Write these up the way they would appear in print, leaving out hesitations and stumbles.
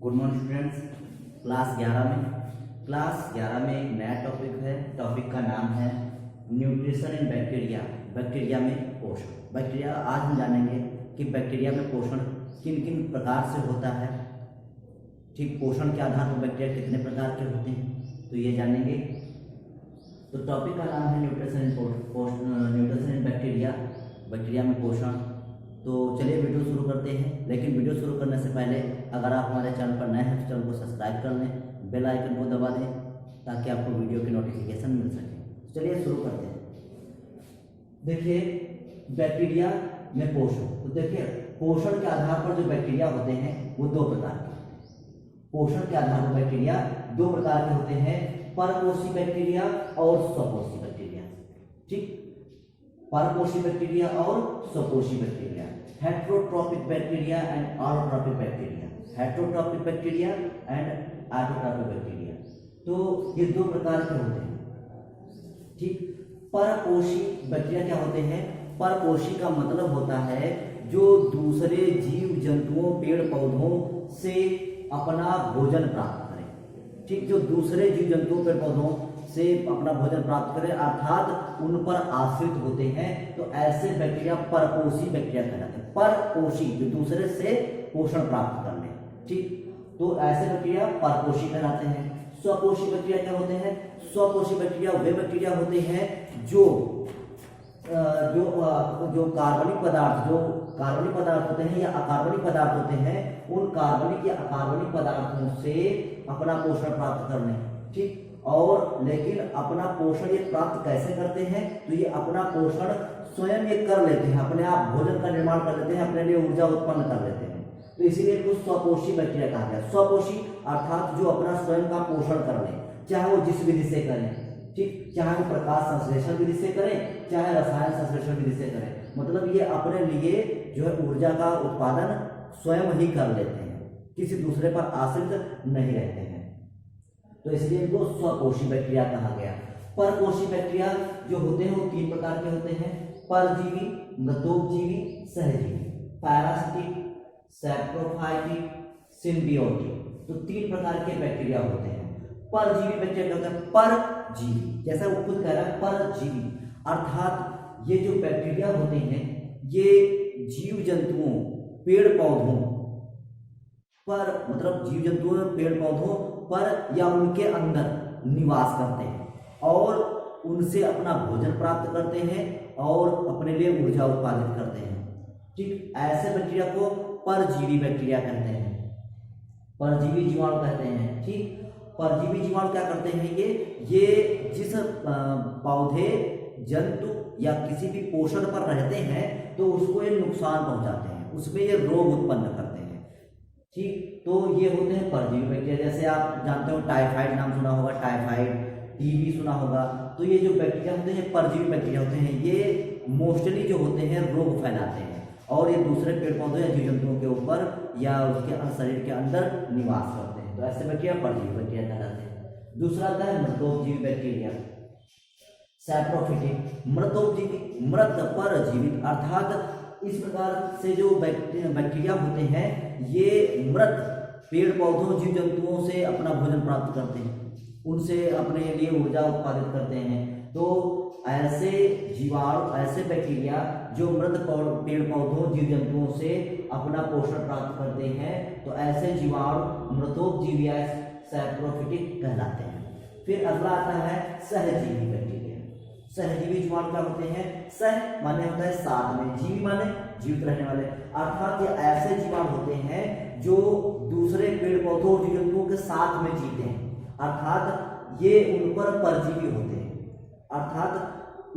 Good morning students. Class 11 में एक नया टॉपिक है। टॉपिक का नाम है न्यूट्रिशन इन बैक्टीरिया, बैक्टीरिया में पोषण। बैक्टीरिया आज हम जानेंगे कि बैक्टीरिया में पोषण किन किन प्रकार से होता है। ठीक, पोषण के आधार पर बैक्टीरिया कितने प्रकार के होते हैं तो ये जानेंगे। तो टॉपिक का नाम है न्यूट्रिशन इन बैक्टीरिया, बैक्टीरिया में पोषण। तो चलिए वीडियो शुरू करते हैं। लेकिन वीडियो शुरू करने से पहले अगर आप हमारे चैनल पर नए हैं तो चैनल को सब्सक्राइब कर लें, बेल आइकन को दबा दें ताकि आपको वीडियो की नोटिफिकेशन मिल सके। चलिए शुरू करते हैं। देखिए, बैक्टीरिया में पोषण। तो देखिए, पोषण के आधार पर जो बैक्टीरिया होते हैं वो दो प्रकार के होते हैं। पोषण के आधार पर बैक्टीरिया दो प्रकार के होते हैं, परपोषी बैक्टीरिया और स्वपोषी बैक्टीरिया। ठीक, परपोषी बैक्टीरिया और स्वपोषी bacteria, heterotrophic bacteria and autotrophic bacteria, heterotrophic bacteria and autotrophic bacteria. तो ये दो प्रकार के होते हैं। ठीक, परपोषी बैक्टीरिया क्या होते हैं? परपोषी का मतलब होता है जो दूसरे जीव जंतुओं, पेड़ पौधों से अपना भोजन प्राप्त करें। ठीक, जो दूसरे जीव जंतुओं, पेड़ पौधों से अपना भोजन प्राप्त करें अर्थात उन पर आश्रित होते हैं, तो ऐसे बैक्टीरिया परपोषी बैक्टीरिया कहलाते हैं। परपोषी, जो दूसरे से पोषण प्राप्त कर ले। ठीक, तो ऐसे बैक्टीरिया परपोषी कहलाते हैं। स्वपोषी बैक्टीरिया क्या होते हैं? स्वपोषी बैक्टीरिया वे बैक्टीरिया होते हैं जो कार्बनिक पदार्थ होते हैं या अकार्बनिक पदार्थ होते हैं, उन कार्बनिक या अकार्बनिक पदार्थों से अपना पोषण प्राप्त कर लें। ठीक, और लेकिन अपना पोषण ये प्राप्त कैसे करते हैं? तो ये अपना पोषण स्वयं ये कर लेते हैं, अपने आप भोजन का निर्माण कर लेते हैं, अपने लिए ऊर्जा उत्पन्न कर लेते हैं। तो इसीलिए इनको स्वपोषी बैक्टीरिया कहा गया। स्वपोषी अर्थात जो अपना स्वयं का पोषण कर ले, चाहे वो जिस विधि से करें। ठीक, चाहे वो प्रकाश संश्लेषण विधि से करें, चाहे रसायन संश्लेषण विधि से करें, मतलब ये अपने लिए जो है ऊर्जा का उत्पादन स्वयं ही कर लेते हैं, किसी दूसरे पर आश्रित नहीं रहते हैं। तो इसलिए इनको स्वपोषी बैक्टीरिया कहा गया। परपोषी बैक्टीरिया जो होते हैं वो तीन प्रकार के होते हैं, परजीवी, मृतोपजीवी, सहजीवी, पैरासिटिक, सैप्रोफाइटिक, सिम्बियोटिक। तो तीन प्रकार के बैक्टीरिया होते हैं। परजीवी बैक्टीरिया क्या होता है? परजीवी, जैसा वो खुद कह रहा है, परजीवी अर्थात ये जो बैक्टीरिया होते हैं ये जीव जंतुओं, पेड़ पौधों पर, मतलब जीव जंतुओं, पेड़ पौधों पर या उनके अंदर निवास करते हैं और उनसे अपना भोजन प्राप्त करते हैं और अपने लिए ऊर्जा उत्पादित करते हैं। ठीक, ऐसे बैक्टीरिया को परजीवी बैक्टीरिया कहते हैं, परजीवी जीवाणु कहते हैं। ठीक, परजीवी जीवाणु क्या करते हैं? ये जिस पौधे, जंतु या किसी भी पोषण पर रहते हैं तो उसको ये नुकसान पहुंचाते हैं, उसमें ये रोग उत्पन्न करते हैं। ठीक, तो ये होते हैं परजीवी बैक्टीरिया। जैसे आप जानते हो टाइफाइड नाम सुना होगा, टाइफाइड, टीबी सुना होगा। तो ये जो बैक्टीरिया होते हैं परजीवी बैक्टीरिया होते हैं, ये मोस्टली जो होते हैं रोग फैलाते हैं और ये दूसरे पेड़ पौधों या जीव जंतुओं के ऊपर या उसके शरीर के अंदर निवास करते हैं। तो ऐसे बैक्टीरिया परजीवी बैक्टीरिया कहलाते हैं। दूसरा आता है मृतोपजीवी बैक्टीरिया, सैप्रोफिटिक। मृतोपजीवी, मृत पर जीवित अर्थात इस प्रकार से जो बैक्टीरिया होते हैं ये मृत पेड़ पौधों, जीव जंतुओं से अपना भोजन प्राप्त करते हैं, उनसे अपने लिए ऊर्जा उत्पादित करते हैं। तो ऐसे जीवाणु, ऐसे बैक्टीरिया जो मृत पेड़ पौधों, जीव जंतुओं से अपना पोषण प्राप्त करते हैं, तो ऐसे जीवाणु मृतोपजीवी या सैप्रोफिटिक कहलाते हैं। फिर अगला आता है सहजीवी बैक्टीरिया। सहजीवी जीवाणु क्या होते हैं? सह माने होता है साथ में, जीवी माने जीवित रहने वाले, अर्थात ये ऐसे जीवाणु होते हैं जो दूसरे पेड़ पौधों और जीव जंतुओं के साथ में जीते हैं, अर्थात ये उन पर परजीवी होते हैं। अर्थात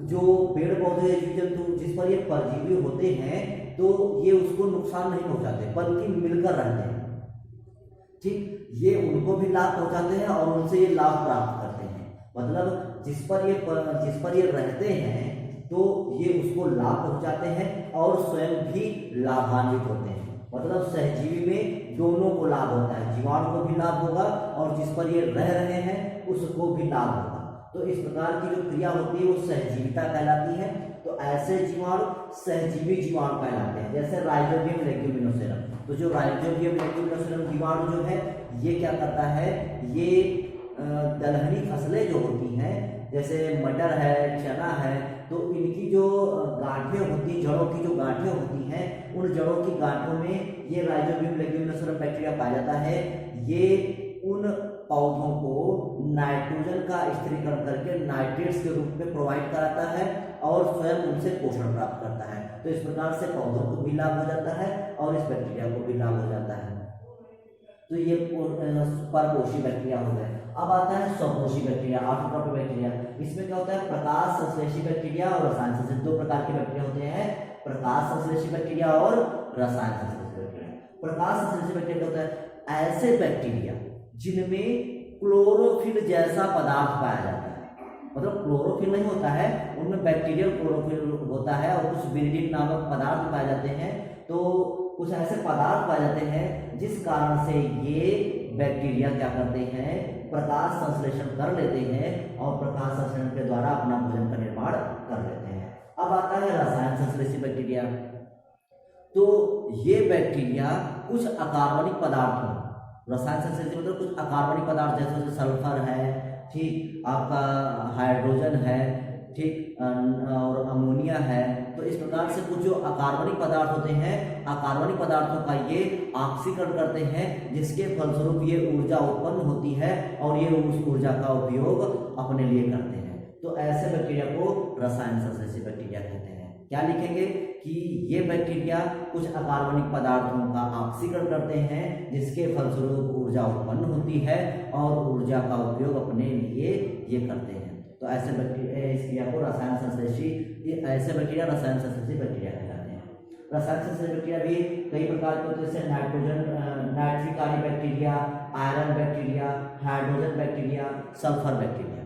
जो पेड़ पौधे या जीव जंतु जिस पर ये परजीवी होते हैं तो ये उसको नुकसान नहीं पहुंचाते बल्कि मिलकर रहते हैं। ठीक, ये उनको भी लाभ पहुंचाते हैं और उनसे ये लाभ प्राप्त करते हैं, मतलब जिस पर ये रहते हैं तो ये उसको लाभ पहुंचाते हैं और स्वयं भी लाभान्वित होते हैं। मतलब सहजीवी में दोनों को लाभ होता है, जीवाणु को भी लाभ होगा और जिस पर ये रह रहे हैं उसको भी लाभ होगा। तो इस प्रकार की जो क्रिया होती है वो सहजीविता कहलाती है। तो ऐसे जीवाणु सहजीवी जीवाणु कहलाते हैं, जैसे राइजोबियम लेग्यूमिनोसेरम। तो जो राइजोबियम लेग्यूमिनोसेरम जीवाणु जो है ये क्या करता है, ये दलहनी फसलें जो होती हैं जैसे मटर है, चना है, तो इनकी जो गांठें होती, जड़ों की जो गांठें होती हैं, उन जड़ों की गांठों में ये राइजोबियम लेग्यूमिनोसेरम बैक्टीरिया पाया जाता है। ये उन पौधों को नाइट्रोजन का स्थिरीकरण करके नाइट्रेट्स के रूप में प्रोवाइड कराता है और स्वयं उनसे पोषण प्राप्त करता है। तो इस प्रकार से पौधों को भी लाभ हो जाता है और इस बैक्टीरिया को भी लाभ हो जाता है। तो ये परपोषी बैक्टीरिया हो गए। अब आता है स्वपोषी बैक्टीरिया, ऑटोट्रॉफिक बैक्टीरिया। इसमें क्या होता है, प्रकाश संश्लेषी बैक्टीरिया और रसायन संश्लेषी, दो प्रकार के बैक्टीरिया होते हैं, प्रकाश संश्लेषी बैक्टीरिया और रसायन संश्लेषी बैक्टीरिया। प्रकाश संश्लेषी बैक्टीरिया होता है ऐसे बैक्टीरिया जिनमें क्लोरोफिल जैसा पदार्थ पाया जाता है, मतलब क्लोरोफिल नहीं होता है, उनमें बैक्टीरियल क्लोरोफिल होता है और कुछ विरिडिन नामक पदार्थ पाए जाते हैं। तो कुछ ऐसे पदार्थ पाए जाते हैं जिस कारण से ये बैक्टीरिया क्या करते हैं, प्रकाश संश्लेषण कर लेते हैं और प्रकाश संश्लेषण के द्वारा अपना भोजन का निर्माण कर लेते हैं। अब आता है रसायन संश्लेषी बैक्टीरिया। तो ये बैक्टीरिया कुछ अकार्बनिक पदार्थों, रसायन संश्लेषी मतलब कुछ अकार्बनिक पदार्थ जैसे सल्फर है, ठीक, आपका हाइड्रोजन है, ठीक, और अमोनिया है, तो इस प्रकार से कुछ जो अकार्बनिक पदार्थ होते हैं, अकार्बनिक पदार्थों का ये ऑक्सीकरण करते हैं, जिसके फलस्वरूप ये ऊर्जा उत्पन्न होती है और ये उस ऊर्जा का उपयोग अपने लिए करते हैं। तो ऐसे बैक्टीरिया को रसायन संश्लेषी बैक्टीरिया कहते हैं। क्या लिखेंगे कि ये बैक्टीरिया कुछ अकार्बनिक पदार्थों का ऑक्सीकरण करते हैं, जिसके फलस्वरूप ऊर्जा उत्पन्न होती है और ऊर्जा का उपयोग अपने लिए ये करते हैं। तो ऐसे बैक्टीरिया, इस क्रिया को रसायन संश्लेषी, ऐसे बैक्टीरिया रसायन संश्लेषी बैक्टीरिया कहलाते हैं। रसायन संश्लेषी बैक्टीरिया भी कई प्रकार के होते हैं, जैसे नाइट्रिकारी bacteria, iron bacteria, hydrogen bacteria, sulphur bacteria.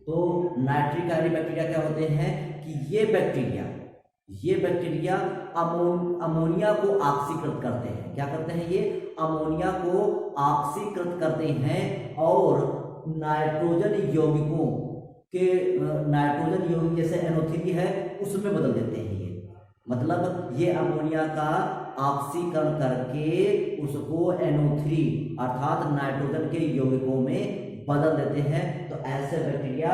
तो नाइट्रिकारी बैक्टीरिया क्या होते हैं कि ये बैक्टीरिया अमोनिया को ऑक्सीकृत करते हैं। क्या करते हैं, ये अमोनिया को ऑक्सीकृत करते हैं और नाइट्रोजन यौगिकों के, नाइट्रोजन यौगिक जैसे NO3 है उसमें बदल देते हैं। ये मतलब ये अमोनिया का ऑक्सीकरण करके उसको NO3 अर्थात नाइट्रोजन के यौगिकों में बदल देते हैं। तो ऐसे बैक्टीरिया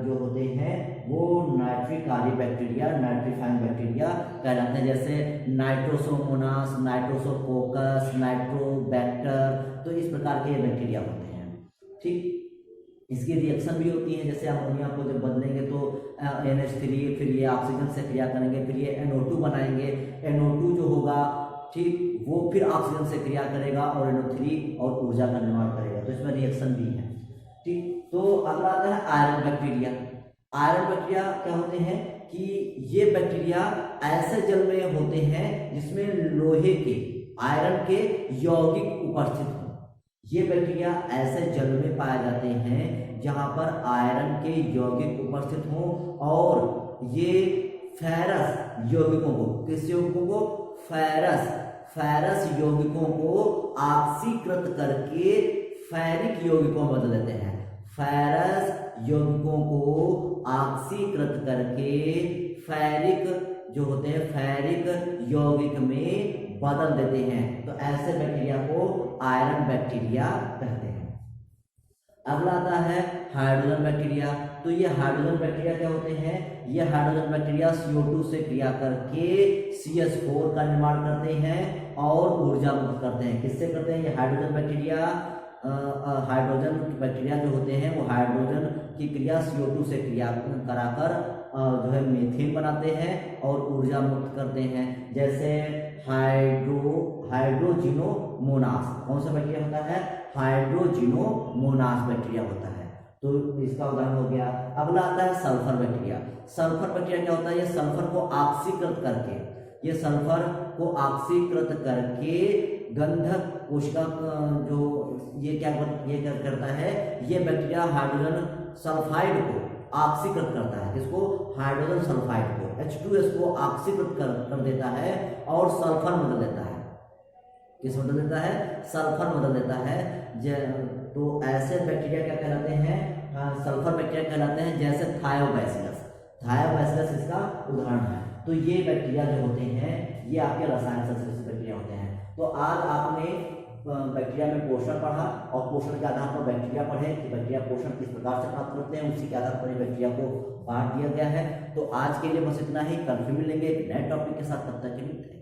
जो होते हैं वो नाइट्रिकारी बैक्टीरिया, नाइट्रीफाइंग बैक्टीरिया कहलाते हैं, जैसे नाइट्रोसोमोनास, नाइट्रोसोकोकस, नाइट्रोबैक्टर। तो इस प्रकार के बैक्टीरिया होते हैं, ठीक। इसकी रिएक्शन भी होती है, जैसे अमोनिया को जब बदलेंगे तो NH3, फिर ये ऑक्सीजन से क्रिया करेंगे, फिर ये NO2 बनाएंगे, NO2 जो होगा, ठीक, वो फिर ऑक्सीजन से क्रिया करेगा और NO3 और ऊर्जा का निर्माण करेगा। तो इसमें रिएक्शन भी है, ठीक। तो अगला आता है आयरन बैक्टीरिया। आयरन बैक्टीरिया क्या होते हैं कि ये बैक्टीरिया ऐसे जल में होते हैं जिसमें लोहे के, आयरन के यौगिक उपस्थित हो। ये बैक्टीरिया ऐसे जल में पाए जाते हैं जहां पर आयरन के यौगिक उपस्थित हो और ये फेरस यौगिकों को, किस यौगिकों को, फेरस यौगिकों को ऑक्सीकृत करके फेरिक यौगिकों में बदल देते हैं। फेरस यौगिकों को ऑक्सीकृत करके फेरिक जो होते हैं, फेरिक यौगिक में बदल देते हैं। तो ऐसे बैक्टीरिया को आयरन बैक्टीरिया कहते हैं। अगला आता है हाइड्रोजन बैक्टीरिया। तो ये हाइड्रोजन बैक्टीरिया क्या होते हैं, ये हाइड्रोजन बैक्टीरिया CO2 से क्रिया करके CH4 का निर्माण करते हैं और ऊर्जा मुक्त करते हैं। किससे करते हैं ये हाइड्रोजन बैक्टीरिया? हाइड्रोजन बैक्टीरिया जो होते हैं वो हाइड्रोजन की क्रिया CO2 से क्रिया कराकर जो है मीथेन बनाते हैं और ऊर्जा मुक्त करते हैं। जैसे हाइड्रोजिनोमोनास, कौन सा बैक्टीरिया होता है? हाइड्रोजिनोमोनास बैक्टीरिया होता है। तो इसका उदाहरण हो गया। अगला आता है सल्फर बैक्टीरिया। सल्फर बैक्टीरिया क्या होता है? ये सल्फर को ऑक्सीकृत करके गंधक कोशिका जो ये क्या करता है, ये बैक्टीरिया हाइड्रोजन सल्फाइड को ऑक्सीकृत करता है। किसको? हाइड्रोजन सल्फाइड को, H2S को ऑक्सीकृत कर देता है और सल्फर बदल देता है। किस बदल देता है? सल्फर बदल देता है। तो ऐसे बैक्टीरिया क्या कहलाते हैं? सल्फर बैक्टीरिया कहलाते हैं। जैसे थायोबैसिलस, थायोबैसिलस इसका उदाहरण है। तो ये बैक्टीरिया जो होते हैं ये आपके रसायन संश्लेषी बैक्टीरिया होते हैं। तो आज आपने बैक्टीरिया में पोषण पढ़ा और पोषण के आधार पर बैक्टीरिया पढ़े कि बैक्टीरिया पोषण किस प्रकार से प्राप्त करते हैं, उसी के आधार पर बैक्टीरिया को बांट दिया गया है। तो आज के लिए बस इतना ही, कल फिर मिलेंगे एक नए टॉपिक के साथ, तब तक के लिए।